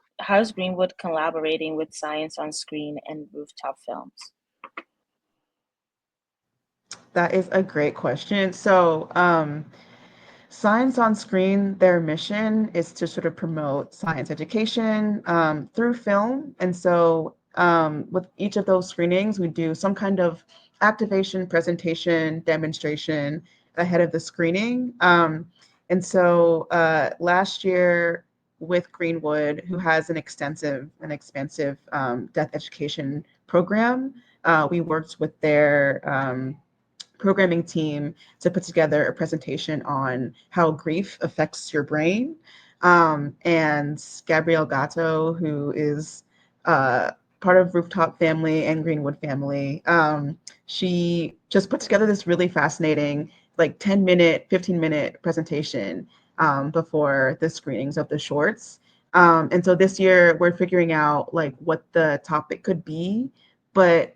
collaborating with Science on Screen and Rooftop Films? That is a great question. So, Science on Screen, their mission is to sort of promote science education through film. And so, with each of those screenings, we do some kind of activation, presentation, demonstration ahead of the screening. And so, last year with Greenwood, who has an extensive and expansive death education program, we worked with their programming team to put together a presentation on how grief affects your brain. And Gabrielle Gatto, who is part of Rooftop Family and Greenwood Family, she just put together this really fascinating, like 10-minute, 15-minute presentation before the screenings of the shorts. And so this year we're figuring out like what the topic could be, but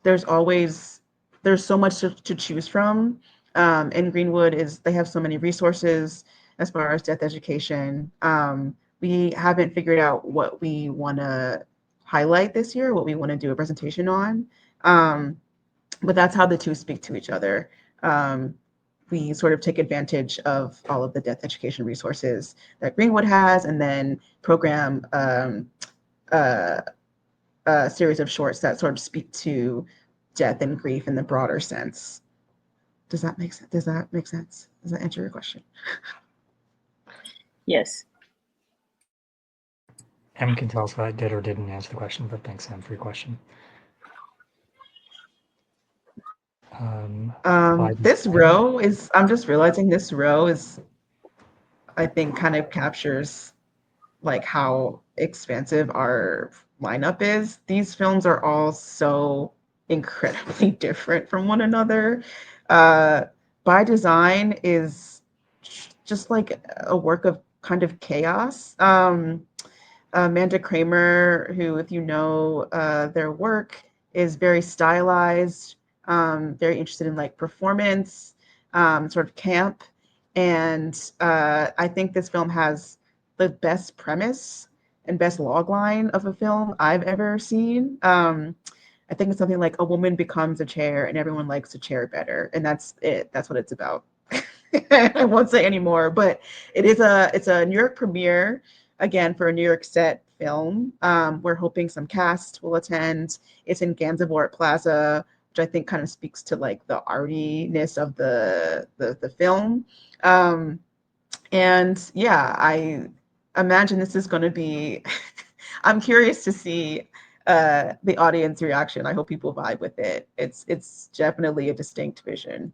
there's always there's so much to choose from. And Greenwood is they have so many resources as far as death education. We haven't figured out what we want to highlight this year, what we want to do a presentation on. But that's how the two speak to each other. We sort of take advantage of all of the death education resources that Greenwood has, and then program uh, a series of shorts that sort of speak to death and grief in the broader sense. Does that make sense? Does that make sense? Does that answer your question? Yes. Em can tell us if I did or didn't answer the question, but thanks, Em, for your question. This row is, I'm just realizing this row is, I think, kind of captures like how expansive our lineup is. These films are all so incredibly different from one another. Uh, by Design is just like a work of kind of chaos. Amanda Kramer, who, if you know their work, is very stylized, very interested in like performance, sort of camp. And I think this film has the best premise and best log line of a film I've ever seen. I think it's something like a woman becomes a chair and everyone likes the chair better. And that's it. That's what it's about. I won't say anymore, but it's a New York premiere again for a New York set film. We're hoping some cast will attend. It's in Gansevoort Plaza, which I think kind of speaks to like the artiness of the film. And yeah, I imagine this is going to be. I'm curious to see the audience reaction. I hope people vibe with it. It's definitely a distinct vision.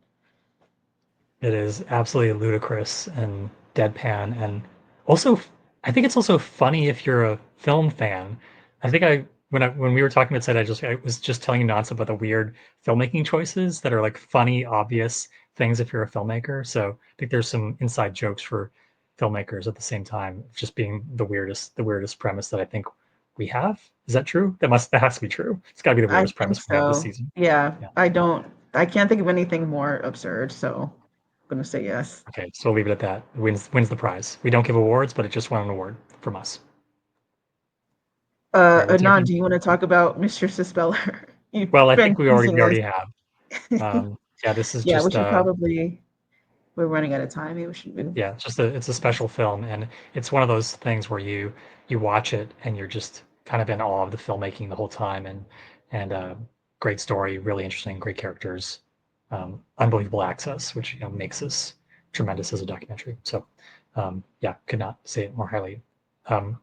It is absolutely ludicrous and deadpan, and also I think it's also funny if you're a film fan. I think when we were talking about it, I was just telling you nonsense about the weird filmmaking choices that are like funny, obvious things if you're a filmmaker. So I think there's some inside jokes for filmmakers at the same time, just being the weirdest premise that I think we have. Is that true? That has to be true. It's got to be the I weirdest think premise we have this so. season. Yeah, Yeah. I can't think of anything more absurd, so I'm gonna say yes. Okay, so we'll leave it at that. Wins the prize. We don't give awards, but it just won an award from us. All right, we'll take Adnan, it. do you want to talk about Mr. Sispeller? You've Well, I been think teasing we this. already have. Yeah, this is Yeah, we just should probably. We're running out of time. Maybe we should move. yeah, it's a special film, and it's one of those things where you watch it and you're just kind of in awe of the filmmaking the whole time, and great story, really interesting, great characters, unbelievable access, which makes this tremendous as a documentary. So yeah, could not say it more highly. Um,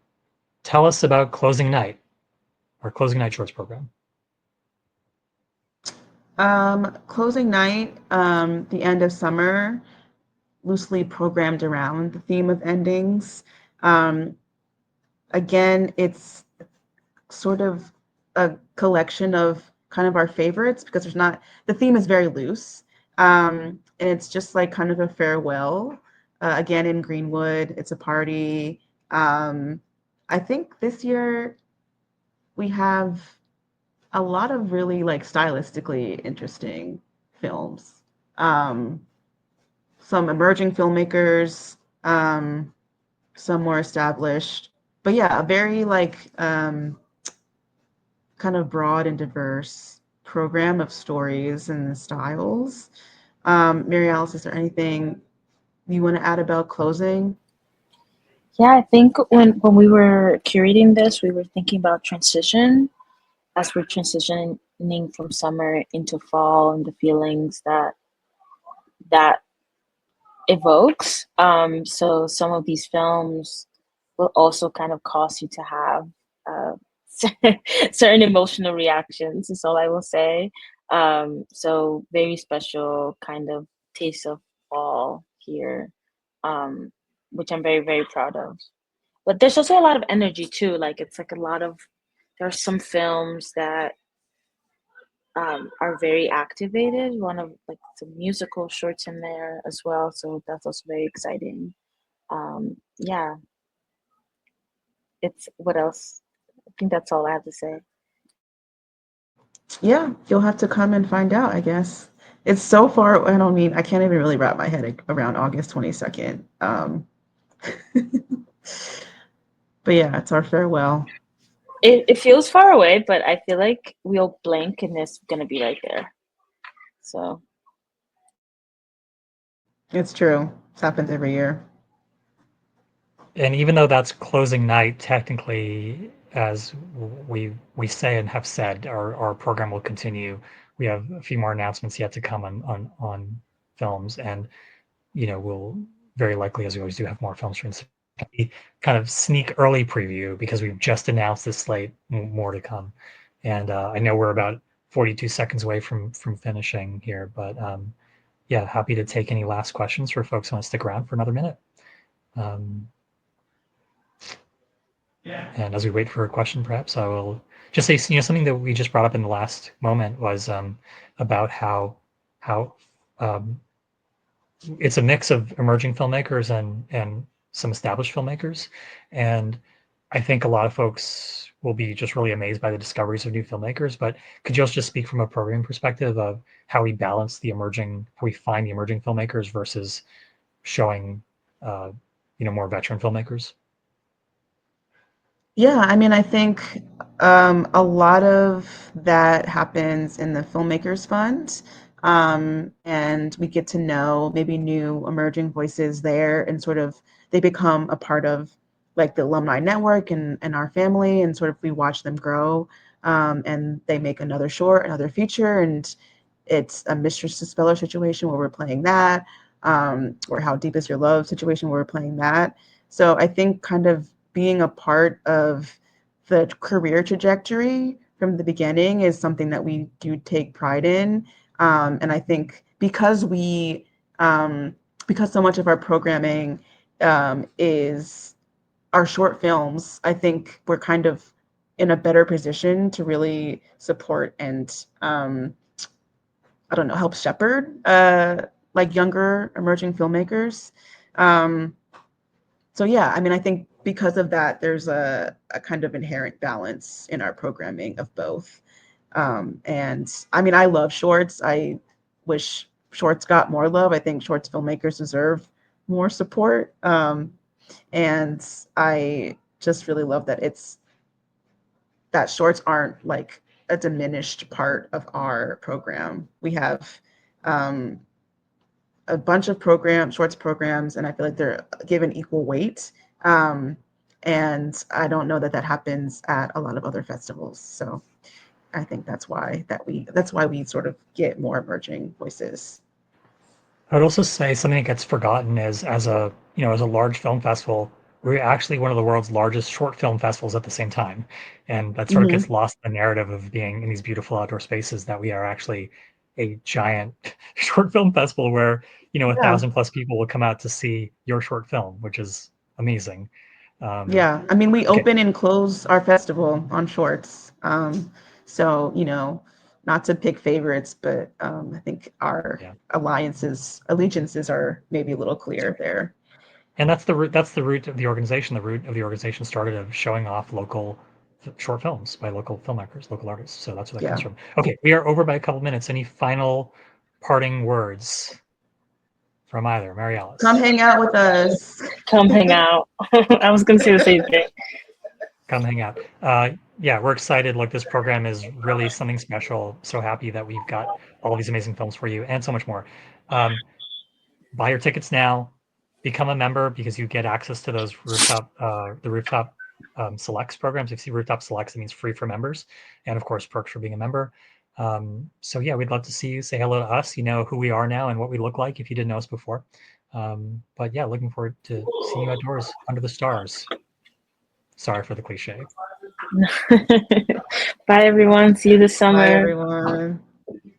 Tell us about Closing Night, our Closing Night Shorts program. Closing night, the end of summer, loosely programmed around the theme of endings. Um, Again, it's sort of a collection of kind of our favorites because there's not the theme is very loose. And it's just like kind of a farewell. Again in Greenwood, it's a party. I think this year we have a lot of really like stylistically interesting films. Um, some emerging filmmakers, some more established. But yeah, a very like kind of broad and diverse program of stories and styles. Mariales, is there anything you want to add about closing? Yeah, I think when we were curating this, we were thinking about transition as we're transitioning from summer into fall and the feelings that evokes. So some of these films will also kind of cause you to have uh, certain emotional reactions, is all I will say. So very special kind of taste of fall here, um, which I'm very, very proud of. But there's also a lot of energy too. Like it's like a lot of, there are some films that are very activated. One of like some musical shorts in there as well, so that's also very exciting. Yeah, it's what else? I think that's all I have to say. Yeah, you'll have to come and find out, I guess. It's so far, I don't mean, I can't even really wrap my head around August 22nd. But yeah, it's our farewell. It feels far away, but I feel like we'll blink and it's gonna be right there. So It's true. It happens every year. And even though that's closing night, technically, as we say and have said, our program will continue. We have a few more announcements yet to come on films, and we'll very likely, as we always do, have more films for kind of sneak early preview because we've just announced this slate, more to come. And I know we're about 42 seconds away from finishing here, but yeah, happy to take any last questions for folks who want to stick around for another minute. Um, And as we wait for a question, perhaps I will just say, something that we just brought up in the last moment was about how um, it's a mix of emerging filmmakers and some established filmmakers, and I think a lot of folks will be just really amazed by the discoveries of new filmmakers. But could you also just speak from a programming perspective of how we balance how we find the emerging filmmakers versus showing, uh, more veteran filmmakers? Yeah, I mean, I think a lot of that happens in the Filmmakers Fund. And we get to know maybe new emerging voices there and sort of they become a part of like the alumni network and our family and sort of we watch them grow. And they make another short, another feature, and it's a Mistress to Speller situation where we're playing that, or How Deep Is Your Love situation where we're playing that. So I think kind of being a part of the career trajectory from the beginning is something that we do take pride in. And I think because so much of our programming is our short films, I think we're kind of in a better position to really support and I don't know, help shepherd like younger emerging filmmakers. Um, so yeah, I mean, I think because of that, there's a kind of inherent balance in our programming of both. And I mean, I love shorts. I wish shorts got more love. I think shorts filmmakers deserve more support. And I just really love that shorts aren't like a diminished part of our program. We have um, a bunch of shorts programs, and I feel like they're given equal weight. Um, and I don't know that that happens at a lot of other festivals. So I think that's why we sort of get more emerging voices. I would also say something that gets forgotten is as a large film festival, we're actually one of the world's largest short film festivals at the same time. And that sort of Hmm. gets lost in the narrative of being in these beautiful outdoor spaces that we are actually a giant short film festival where, a Yeah. 1,000 plus people will come out to see your short film, which is amazing. Yeah, I mean, we Okay. open and close our festival on shorts. So, not to pick favorites, but I think our Yeah. allegiances are maybe a little clear there. And that's the root. That's the root of the organization. The root of the organization started of showing off local short films by local filmmakers, local artists. So that's where that comes Yeah. from. Okay, we are over by a couple minutes. Any final parting words from either Come Mariales? hang out with us. Come hang out. I was gonna say the same thing. Come hang out. Yeah, we're excited. Look, this program is really something special. So happy that we've got all these amazing films for you and so much more. Buy your tickets now. Become a member because you get access to those rooftop selects programs. If you see rooftop selects, it means free for members, and of course perks for being a member. So yeah, we'd love to see you. Say hello to us. You know who we are now and what we look like if you didn't know us before. But yeah, looking forward to seeing you outdoors under the stars. Sorry for the cliche. Bye everyone. See you this Bye, summer. everyone.